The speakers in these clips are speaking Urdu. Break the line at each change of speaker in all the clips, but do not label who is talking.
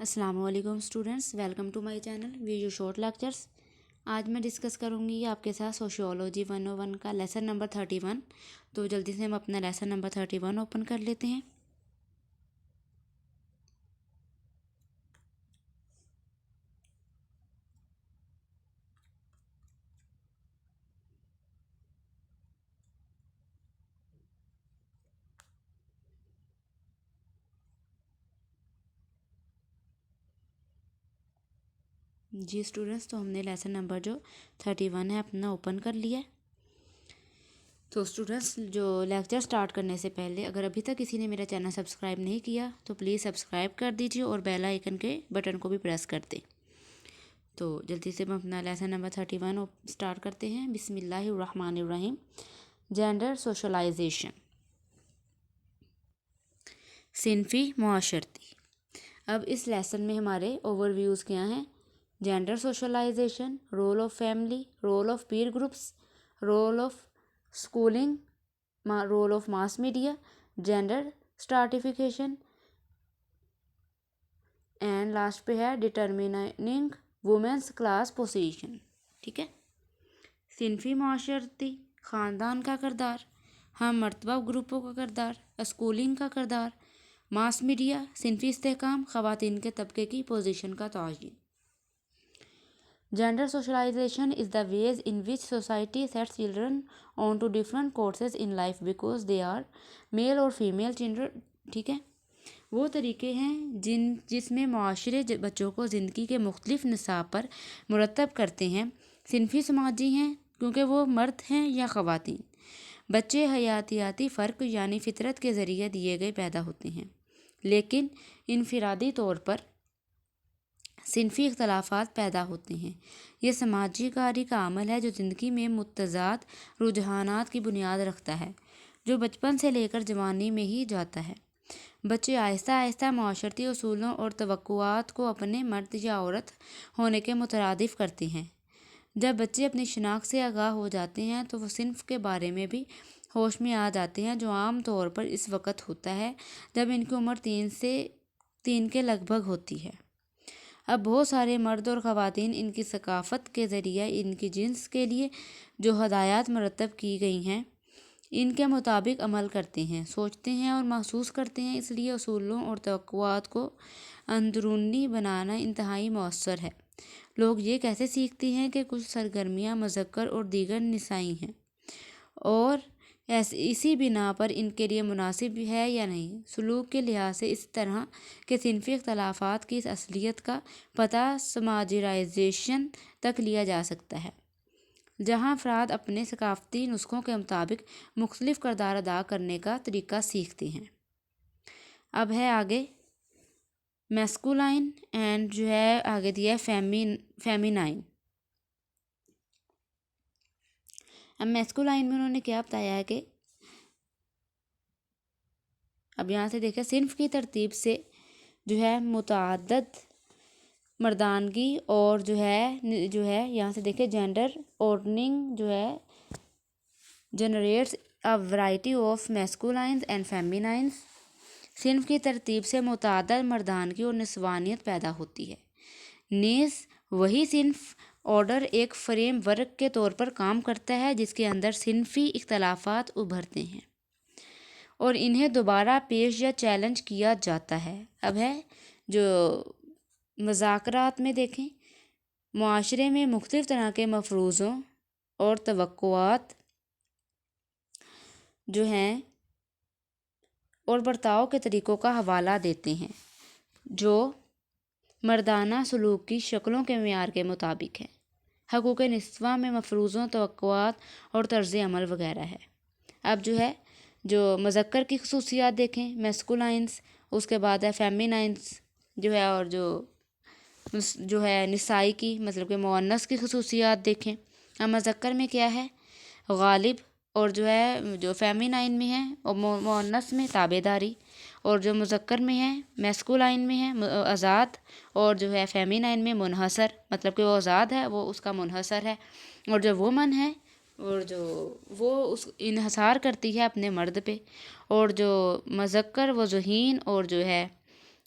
السلام علیکم students, welcome to my channel video short lectures. آج میں ڈسکس کروں گی آپ کے ساتھ سوشیولوجی 101 کا لیسن نمبر 31۔ تو جلدی سے ہم اپنا لیسن نمبر 31 اوپن کر لیتے ہیں۔ جی اسٹوڈنٹس، تو ہم نے لیسن نمبر جو 31 ہے اپنا اوپن کر لیا ہے۔ تو اسٹوڈنٹس، جو لیکچر سٹارٹ کرنے سے پہلے اگر ابھی تک کسی نے میرا چینل سبسکرائب نہیں کیا تو پلیز سبسکرائب کر دیجیے اور بیل آئیکن کے بٹن کو بھی پریس کر دیں۔ تو جلدی سے ہم اپنا لیسن نمبر 31 سٹارٹ کرتے ہیں۔ بسم اللہ الرحمن الرحیم۔ جینڈر سوشلائزیشن، صنفی معاشرتی۔ اب اس لیسن میں ہمارے اوور ویوز کیا ہیں؟ Gender socialization, role of family, role of peer groups, role of schooling, role of mass media, gender stratification, and last پہ ہے ڈٹرمننگ وومنس کلاس پوزیشن۔ ٹھیک ہے، صنفی معاشرتی، خاندان کا کردار، ہم مرتبہ گروپوں کا کردار، اسکولنگ کا کردار، ماس میڈیا، صنفی استحکام، خواتین کے طبقے کی پوزیشن کا تعین۔ Gender socialization is the ways in which society sets children onto different courses in life because they are male or female children۔ ٹھیک ہے، وہ طریقے ہیں جس میں معاشرے بچوں کو زندگی کے مختلف نصاب پر مرتب کرتے ہیں۔ صنفی سماجی ہیں کیونکہ وہ مرد ہیں یا خواتین۔ بچے حیاتیاتی فرق یعنی فطرت کے ذریعے دیے گئے پیدا ہوتے ہیں، لیکن انفرادی طور پر صنفی اختلافات پیدا ہوتے ہیں۔ یہ سماجی کاری کا عمل ہے جو زندگی میں متضاد رجحانات کی بنیاد رکھتا ہے، جو بچپن سے لے کر جوانی میں ہی جاتا ہے۔ بچے آہستہ آہستہ معاشرتی اصولوں اور توقعات کو اپنے مرد یا عورت ہونے کے مترادف کرتے ہیں۔ جب بچے اپنی شناخت سے آگاہ ہو جاتے ہیں تو وہ صنف کے بارے میں بھی ہوش میں آ جاتے ہیں، جو عام طور پر اس وقت ہوتا ہے جب ان کی عمر 3 کے لگ بھگ ہوتی ہے۔ اب بہت سارے مرد اور خواتین ان کی ثقافت کے ذریعے ان کی جنس کے لیے جو ہدایات مرتب کی گئی ہیں ان کے مطابق عمل کرتے ہیں، سوچتے ہیں اور محسوس کرتے ہیں۔ اس لیے اصولوں اور توقعات کو اندرونی بنانا انتہائی مؤثر ہے۔ لوگ یہ کیسے سیکھتے ہیں کہ کچھ سرگرمیاں مذکر اور دیگر نسائی ہیں، اور اسی بنا پر ان کے لیے مناسب ہے یا نہیں۔ سلوک کے لحاظ سے اس طرح کے صنفی اختلافات کی اصلیت کا پتہ سماجرائزیشن تک لیا جا سکتا ہے، جہاں افراد اپنے ثقافتی نسخوں کے مطابق مختلف کردار ادا کرنے کا طریقہ سیکھتے ہیں۔ اب ہے آگے میسکولائن اینڈ جو ہے آگے دیا ہے فیمینائن۔ اب میسکولائن میں انہوں نے کیا بتایا ہے کہ اب یہاں سے دیکھیں صنف کی ترتیب سے جو ہے متعدد مردانگی اور جو ہے یہاں سے دیکھیں جینڈر آرڈرنگ جو ہے generates a variety of masculines and feminines. صنف کی ترتیب سے متعدد مردانگی اور نسوانیت پیدا ہوتی ہے، نیز وہی صنف آرڈر ایک فریم ورک کے طور پر کام کرتا ہے جس کے اندر صنفی اختلافات ابھرتے ہیں اور انہیں دوبارہ پیش یا چیلنج کیا جاتا ہے۔ اب ہے جو مذاکرات میں دیکھیں، معاشرے میں مختلف طرح کے مفروضوں اور توقعات جو ہیں اور برتاؤ کے طریقوں کا حوالہ دیتے ہیں جو مردانہ سلوک کی شکلوں کے معیار کے مطابق ہے۔ حقوق نسواں میں مفروضوں، توقعات اور طرز عمل وغیرہ ہے۔ اب جو مذکر کی خصوصیات دیکھیں، میسکولائنس، اس کے بعد ہے فیمینائنس جو ہے، اور جو ہے نسائی کی مطلب کہ مؤنث کی خصوصیات دیکھیں۔ اب مذکر میں کیا ہے؟ غالب، اور جو فیمینائن میں ہے اور مؤنث میں تابع داری، اور جو مذکر میں ہے میسکولائن میں ہے آزاد، اور جو ہے فیمینائن میں منحصر، مطلب کہ وہ آزاد ہے، وہ اس کا منحصر ہے، اور جو وومن ہے اور وہ اس انحصار کرتی ہے اپنے مرد پہ، اور جو مذکر وہ ذہین اور جو ہے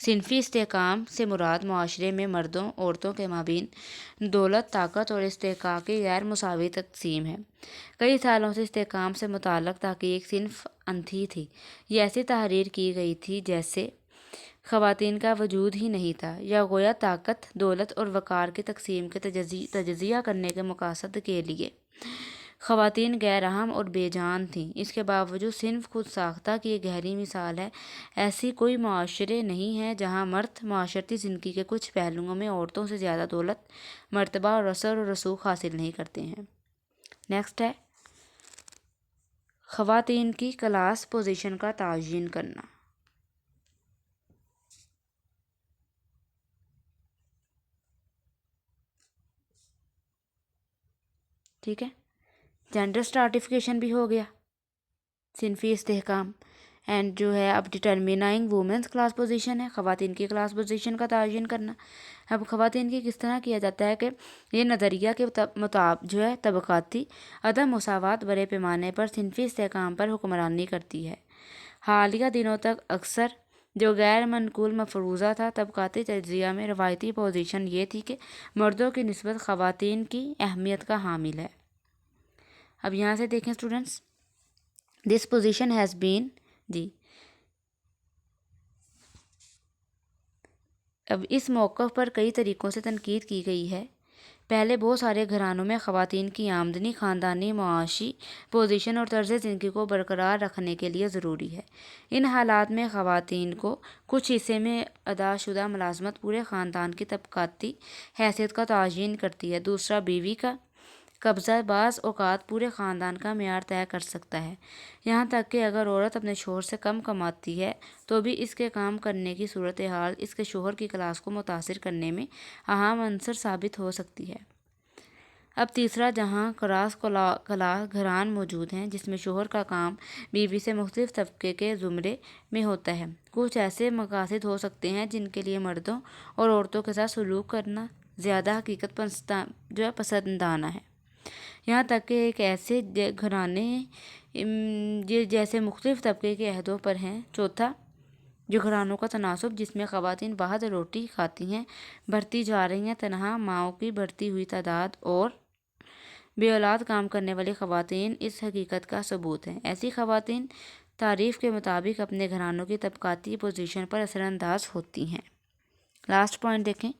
صنفی استحکام سے مراد معاشرے میں مردوں عورتوں کے مابین دولت، طاقت اور استحقاق کی غیر مساوی تقسیم ہے۔ کئی سالوں سے استحکام سے متعلق تحقیق صنف اندھی تھی۔ یہ ایسی تحریر کی گئی تھی جیسے خواتین کا وجود ہی نہیں تھا، یا گویا طاقت، دولت اور وقار کی تقسیم کے تجزیہ کرنے کے مقاصد کے لیے خواتین غیر اہم اور بے جان تھیں۔ اس کے باوجود صنف خود ساختہ کی ایک گہری مثال ہے۔ ایسی کوئی معاشرے نہیں ہے جہاں مرد معاشرتی زندگی کے کچھ پہلوؤں میں عورتوں سے زیادہ دولت، مرتبہ اور اثر و رسوخ حاصل نہیں کرتے ہیں۔ نیکسٹ ہے خواتین کی کلاس پوزیشن کا تعین کرنا۔ ٹھیک ہے، جینڈر اسٹریٹیفیکیشن بھی ہو گیا، صنفی استحکام، اینڈ جو ہے اب ڈٹرمینائنگ وومنس کلاس پوزیشن ہے، خواتین کی کلاس پوزیشن کا تعین کرنا۔ اب خواتین کی کس طرح کیا جاتا ہے کہ یہ نظریہ کے مطابق جو ہے طبقاتی عدم مساوات بڑے پیمانے پر صنفی استحکام پر حکمرانی کرتی ہے۔ حالیہ دنوں تک اکثر جو غیر منقول مفروضہ تھا، طبقاتی تجزیہ میں روایتی پوزیشن یہ تھی کہ مردوں کی نسبت خواتین کی اہمیت کا حامل ہے۔ اب یہاں سے دیکھیں students, this position has been اب اس موقف پر کئی طریقوں سے تنقید کی گئی ہے۔ پہلے بہت سارے گھرانوں میں خواتین کی آمدنی خاندانی معاشی پوزیشن اور طرز زندگی کو برقرار رکھنے کے لیے ضروری ہے۔ ان حالات میں خواتین کو کچھ حصے میں ادا شدہ ملازمت پورے خاندان کی طبقاتی حیثیت کا تعین کرتی ہے۔ دوسرا، بیوی کا قبضہ بعض اوقات پورے خاندان کا معیار طے کر سکتا ہے، یہاں تک کہ اگر عورت اپنے شوہر سے کم کماتی ہے تو بھی اس کے کام کرنے کی صورتحال اس کے شوہر کی کلاس کو متاثر کرنے میں اہم عنصر ثابت ہو سکتی ہے۔ اب تیسرا، جہاں کراس کلاس گھران موجود ہیں جس میں شوہر کا کام بیوی سے مختلف طبقے کے زمرے میں ہوتا ہے، کچھ ایسے مقاصد ہو سکتے ہیں جن کے لیے مردوں اور عورتوں کے ساتھ سلوک کرنا زیادہ حقیقت پسندانہ ہے، یہاں تک کہ ایک ایسے گھرانے جیسے مختلف طبقے کے عہدوں پر ہیں۔ چوتھا، جو گھرانوں کا تناسب جس میں خواتین باہر روٹی کھاتی ہیں بڑھتی جا رہی ہیں، تنہا ماؤں کی بڑھتی ہوئی تعداد اور بے اولاد کام کرنے والی خواتین اس حقیقت کا ثبوت ہیں۔ ایسی خواتین تعریف کے مطابق اپنے گھرانوں کی طبقاتی پوزیشن پر اثر انداز ہوتی ہیں۔ لاسٹ پوائنٹ دیکھیں،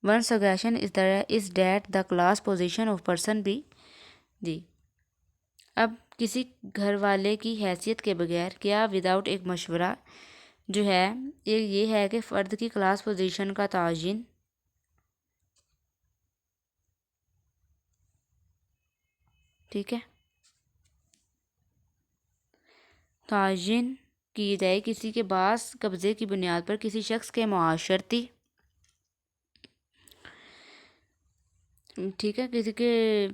one suggestion is that the class position of person بھی اب کسی گھر والے کی حیثیت کے بغیر کیا وداؤٹ ایک مشورہ جو ہے یہ ہے کہ فرد کی کلاس پوزیشن کا تعین ٹھیک ہے تعین کی جائے کسی کے بعض قبضے کی بنیاد پر کسی شخص کے معاشرتی ٹھیک ہے کسی کے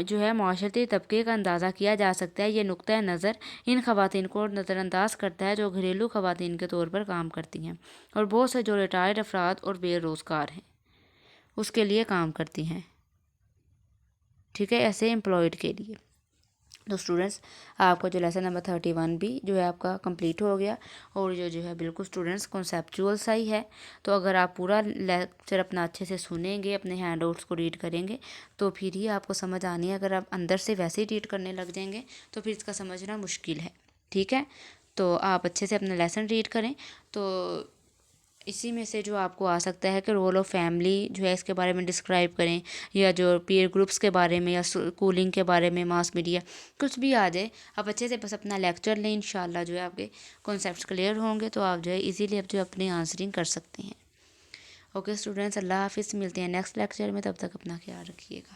جو ہے معاشرتی طبقے کا اندازہ کیا جا سکتا ہے۔ یہ نقطہ نظر ان خواتین کو نظر انداز کرتا ہے جو گھریلو خواتین کے طور پر کام کرتی ہیں، اور بہت سے جو ریٹائرڈ افراد اور بے روزگار ہیں اس کے لیے کام کرتی ہیں، ٹھیک ہے، ایسے امپلائڈ کے لیے۔ تو اسٹوڈنٹس، آپ کا جو لیسن نمبر 31 بھی جو ہے آپ کا کمپلیٹ ہو گیا، اور جو ہے بالکل اسٹوڈنٹس کنسیپچول سا ہی ہے۔ تو اگر آپ پورا لیکچر اپنا اچھے سے سنیں گے، اپنے ہینڈ آؤٹس کو ریڈ کریں گے تو پھر ہی آپ کو سمجھ آنی ہے۔ اگر آپ اندر سے ویسے ہی ریڈ کرنے لگ جائیں گے تو پھر اس کا سمجھنا مشکل ہے، ٹھیک ہے۔ تو آپ اچھے سے اپنا لیسن ریڈ کریں۔ تو اسی میں سے جو آپ کو آ سکتا ہے کہ رول آف فیملی جو ہے اس کے بارے میں ڈسکرائب کریں، یا جو پیئر گروپس کے بارے میں، یا اسکولنگ کے بارے میں، ماس میڈیا، کچھ بھی آ جائے، آپ اچھے سے بس اپنا لیکچر لیں، انشاءاللہ جو ہے آپ کے کانسیپٹس کلیئر ہوں گے، تو آپ جو ہے ایزیلی اب جو اپنی آنسرنگ کر سکتے ہیں۔ اوکے اسٹوڈنٹس، اللہ حافظ، ملتے ہیں نیکسٹ لیکچر میں، تب تک اپنا خیال رکھیے گا۔